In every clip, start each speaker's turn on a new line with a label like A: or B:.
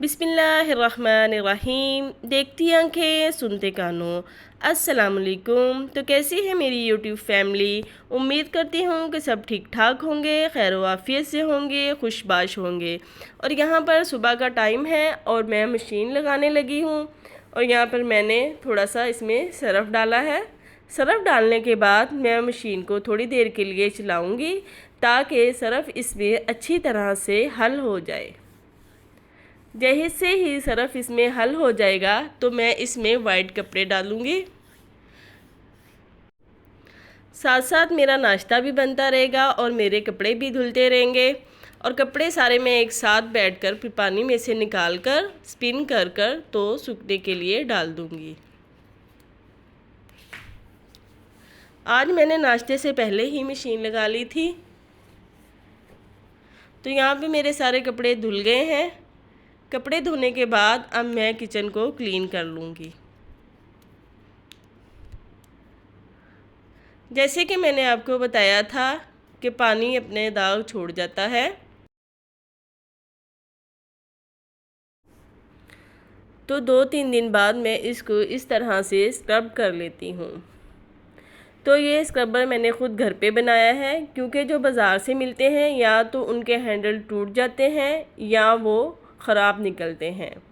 A: बिस्मिल्लाहिर्रहमानिर्रहीम। देखती आंखें सुनते कानों, अस्सलामुअलैकुम। तो कैसी है मेरी यूट्यूब फैमिली? उम्मीद करती हूँ कि सब ठीक ठाक होंगे, खैर वाफियत से होंगे, खुशबाश होंगे। और यहाँ पर सुबह का टाइम है और मैं मशीन लगाने लगी हूँ। और यहाँ पर मैंने थोड़ा सा इसमें सरफ़ डाला है। सरफ़ डालने के बाद मैं मशीन को थोड़ी देर के लिए चलाऊँगी ताकि सरफ़ इसमें अच्छी तरह से हल हो जाए। जैसे ही सरफ़ इसमें हल हो जाएगा तो मैं इसमें वाइट कपड़े डालूँगी। साथ साथ मेरा नाश्ता भी बनता रहेगा और मेरे कपड़े भी धुलते रहेंगे। और कपड़े सारे मैं एक साथ बैठकर फिर पानी में से निकाल कर स्पिन कर कर तो सूखने के लिए डाल दूँगी। आज मैंने नाश्ते से पहले ही मशीन लगा ली थी। तो यहाँ पे मेरे सारे कपड़े धुल गए हैं। कपड़े धोने के बाद अब मैं किचन को क्लीन कर लूँगी। जैसे कि मैंने आपको बताया था कि पानी अपने दाग छोड़ जाता है, तो 2-3 दिन बाद मैं इसको इस तरह से स्क्रब कर लेती हूँ। तो ये स्क्रबर मैंने ख़ुद घर पे बनाया है, क्योंकि जो बाज़ार से मिलते हैं या तो उनके हैंडल टूट जाते हैं या वो ख़राब निकलते हैं।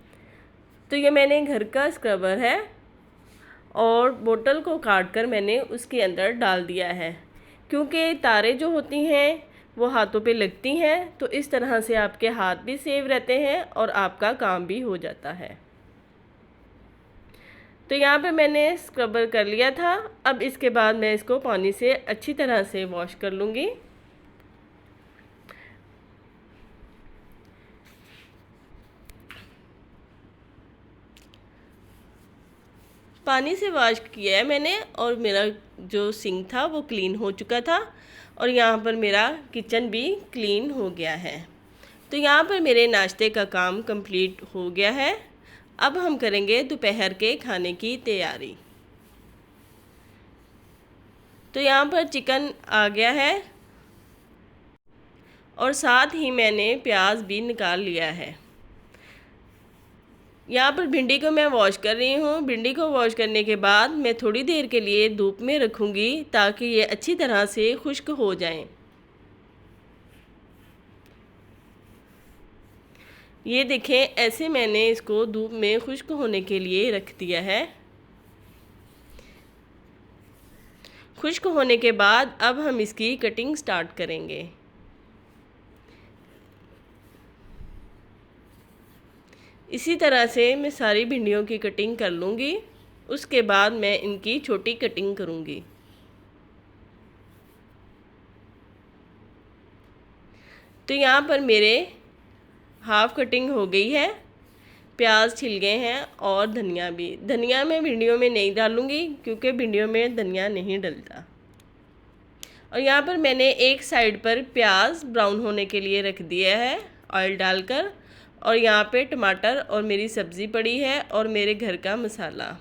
A: तो ये मैंने घर का स्क्रबर है और बोतल को काट कर मैंने उसके अंदर डाल दिया है, क्योंकि तारें जो होती हैं वो हाथों पे लगती हैं, तो इस तरह से आपके हाथ भी सेफ रहते हैं और आपका काम भी हो जाता है। तो यहाँ पे मैंने स्क्रबर कर लिया था। अब इसके बाद मैं इसको पानी से अच्छी तरह से वॉश कर लूँगी। पानी से वॉश किया है मैंने और मेरा जो सिंक था वो क्लीन हो चुका था और यहाँ पर मेरा किचन भी क्लीन हो गया है। तो यहाँ पर मेरे नाश्ते का काम कंप्लीट हो गया है। अब हम करेंगे दोपहर के खाने की तैयारी। तो यहाँ पर चिकन आ गया है और साथ ही मैंने प्याज भी निकाल लिया है। यहाँ पर भिंडी को मैं वॉश कर रही हूँ। भिंडी को वॉश करने के बाद मैं थोड़ी देर के लिए धूप में रखूँगी ताकि ये अच्छी तरह से खुश्क हो जाएं। ये देखें, ऐसे मैंने इसको धूप में खुश्क होने के लिए रख दिया है। खुश्क होने के बाद अब हम इसकी कटिंग स्टार्ट करेंगे। इसी तरह से मैं सारी भिंडियों की कटिंग कर लूँगी। उसके बाद मैं इनकी छोटी कटिंग करूँगी। तो यहाँ पर मेरे हाफ़ कटिंग हो गई है। प्याज छिल गए हैं और धनिया भी। धनिया मैं भिंडियों में नहीं डालूँगी क्योंकि भिंडियों में धनिया नहीं डलता। और यहाँ पर मैंने एक साइड पर प्याज ब्राउन होने के लिए रख दिया है ऑयल डालकर। और यहाँ पे टमाटर और मेरी सब्ज़ी पड़ी है और मेरे घर का मसाला।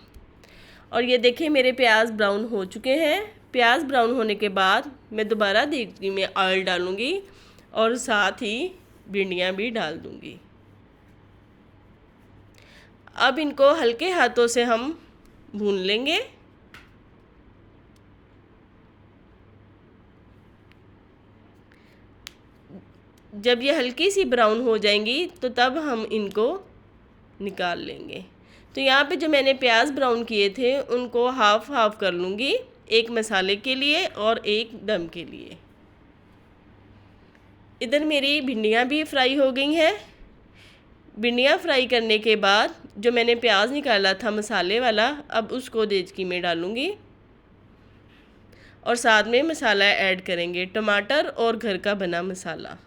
A: और ये देखें, मेरे प्याज ब्राउन हो चुके हैं। प्याज ब्राउन होने के बाद मैं दोबारा देगची में ऑयल डालूँगी और साथ ही भिंडियाँ भी डाल दूँगी। अब इनको हल्के हाथों से हम भून लेंगे। जब ये हल्की सी ब्राउन हो जाएंगी तो तब हम इनको निकाल लेंगे। तो यहाँ पे जो मैंने प्याज ब्राउन किए थे उनको हाफ़ हाफ़ कर लूँगी, एक मसाले के लिए और एक दम के लिए। इधर मेरी भिंडियाँ भी फ्राई हो गई हैं। भिंडियाँ फ्राई करने के बाद जो मैंने प्याज निकाला था मसाले वाला, अब उसको देचकी में डालूँगी और साथ में मसाला ऐड करेंगे, टमाटर और घर का बना मसाला।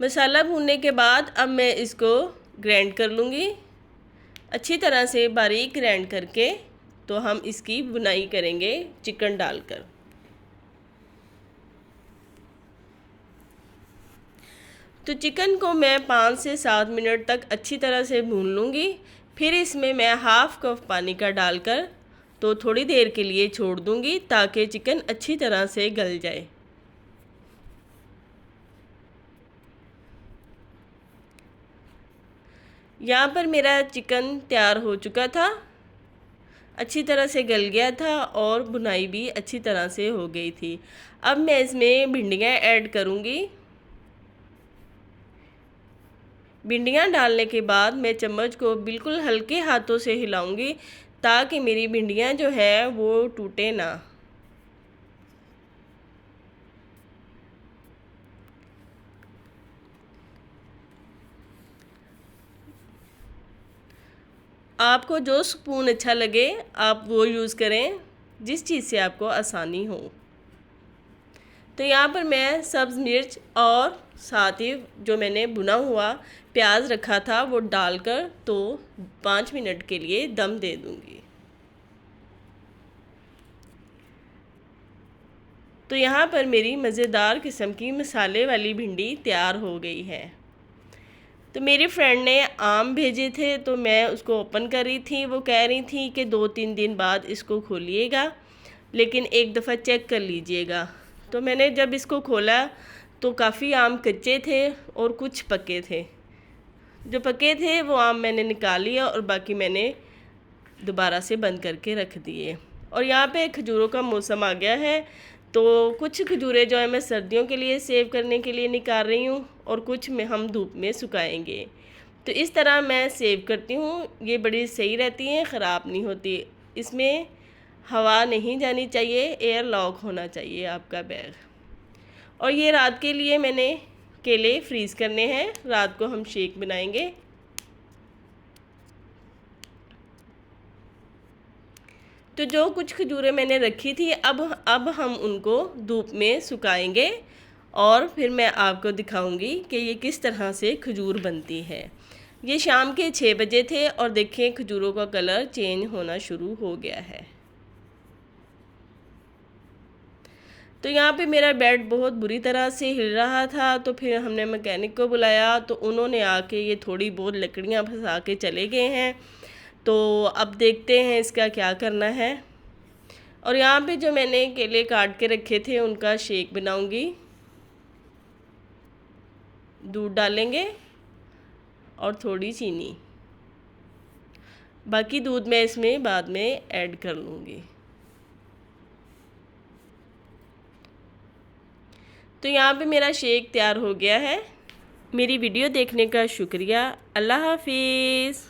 A: मसाला भूनने के बाद अब मैं इसको ग्राइंड कर लूँगी अच्छी तरह से, बारीक ग्राइंड करके। तो हम इसकी बुनाई करेंगे चिकन डालकर। तो चिकन को मैं 5 से 7 मिनट तक अच्छी तरह से भून लूँगी। फिर इसमें मैं हाफ़ कप पानी का डालकर तो थोड़ी देर के लिए छोड़ दूँगी ताकि चिकन अच्छी तरह से गल जाए। यहाँ पर मेरा चिकन तैयार हो चुका था, अच्छी तरह से गल गया था और भुनाई भी अच्छी तरह से हो गई थी। अब मैं इसमें भिंडियाँ ऐड करूँगी। भिंडियाँ डालने के बाद मैं चम्मच को बिल्कुल हल्के हाथों से हिलाऊंगी ताकि मेरी भिंडियाँ जो है वो टूटे ना। आपको जो स्पून अच्छा लगे आप वो यूज़ करें, जिस चीज़ से आपको आसानी हो। तो यहाँ पर मैं सब्ज़ मिर्च और साथ ही जो मैंने भुना हुआ प्याज रखा था वो डालकर तो 5 मिनट के लिए दम दे दूँगी। तो यहाँ पर मेरी मज़ेदार किस्म की मसाले वाली भिंडी तैयार हो गई है। तो मेरी फ्रेंड ने आम भेजे थे तो मैं उसको ओपन कर रही थी। वो कह रही थी कि 2-3 दिन बाद इसको खोलिएगा, लेकिन एक दफ़ा चेक कर लीजिएगा। तो मैंने जब इसको खोला तो काफ़ी आम कच्चे थे और कुछ पके थे। जो पके थे वो आम मैंने निकाल लिया और बाकी मैंने दोबारा से बंद करके रख दिए। और यहाँ पे खजूरों का मौसम आ गया है तो कुछ खजूरें जो है मैं सर्दियों के लिए सेव करने के लिए निकाल रही हूँ और कुछ में हम धूप में सुखाएंगे। तो इस तरह मैं सेव करती हूँ, ये बड़ी सही रहती हैं, ख़राब नहीं होती। इसमें हवा नहीं जानी चाहिए, एयर लॉक होना चाहिए आपका बैग। और ये रात के लिए मैंने केले फ्रीज़ करने हैं, रात को हम शेक बनाएंगे। तो जो कुछ खजूरें मैंने रखी थी अब हम उनको धूप में सुखाएंगे और फिर मैं आपको दिखाऊंगी कि ये किस तरह से खजूर बनती है। ये शाम के 6 बजे थे और देखें खजूरों का कलर चेंज होना शुरू हो गया है। तो यहाँ पे मेरा बेड बहुत बुरी तरह से हिल रहा था तो फिर हमने मैकेनिक को बुलाया तो उन्होंने आके ये थोड़ी बहुत लकड़ियाँ फंसा के चले गए हैं। तो अब देखते हैं इसका क्या करना है। और यहाँ पे जो मैंने केले काट के रखे थे उनका शेक बनाऊंगी। दूध डालेंगे और थोड़ी चीनी, बाकी दूध मैं इसमें बाद में ऐड कर लूँगी। तो यहाँ पे मेरा शेक तैयार हो गया है। मेरी वीडियो देखने का शुक्रिया। अल्लाह हाफिज़।